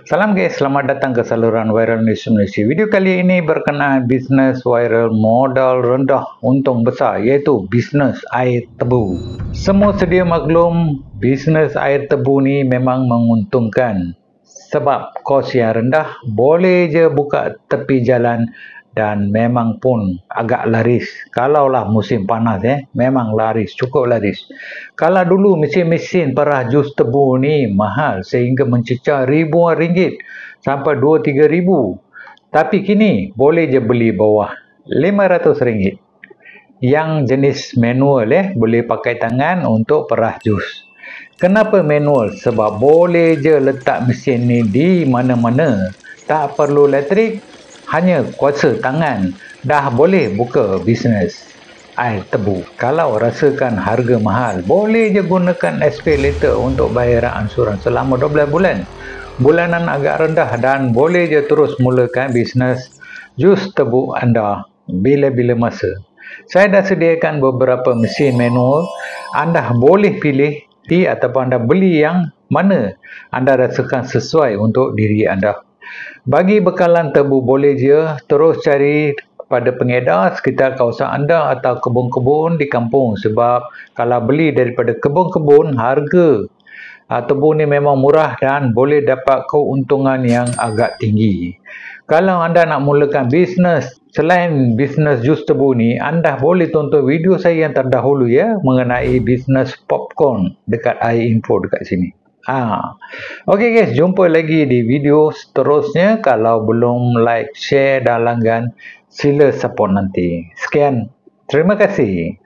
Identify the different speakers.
Speaker 1: Salam guys, selamat datang ke saluran Viral News Malaysia. Video kali ini berkenaan bisnes viral modal rendah untung besar, iaitu bisnes air tebu. Semua sedia maklum, bisnes air tebu ni memang menguntungkan sebab kos yang rendah, boleh je buka tepi jalan dan memang pun agak laris. Kalaulah musim panas memang laris, cukup laris. Kalau dulu mesin-mesin perah jus tebu ni mahal sehingga mencecah ribuan ringgit sampai 2-3 ribu. Tapi kini boleh je beli bawah 500 ringgit. Yang jenis manual boleh pakai tangan untuk perah jus. Kenapa manual? Sebab boleh je letak mesin ni di mana-mana. Tak perlu elektrik, hanya kuasa tangan dah boleh buka bisnes air tebu. Kalau rasakan harga mahal, boleh je gunakan SPay Later untuk bayaran ansuran selama 12 bulan. Bulanan agak rendah dan boleh je terus mulakan bisnes jus tebu anda bila-bila masa. Saya dah sediakan beberapa mesin manual. Anda boleh pilih ataupun anda beli yang mana anda rasakan sesuai untuk diri anda. Bagi bekalan tebu, boleh je terus cari pada pengedar sekitar kawasan anda atau kebun-kebun di kampung, sebab kalau beli daripada kebun-kebun, harga tebu ni memang murah dan boleh dapat keuntungan yang agak tinggi. Kalau anda nak mulakan bisnes selain bisnes jus tebu ni, anda boleh tonton video saya yang terdahulu mengenai bisnes popcorn dekat iInfo dekat sini. Okey guys, jumpa lagi di video seterusnya. Kalau belum like, share dan langgan, sila support nanti. Sekian, terima kasih.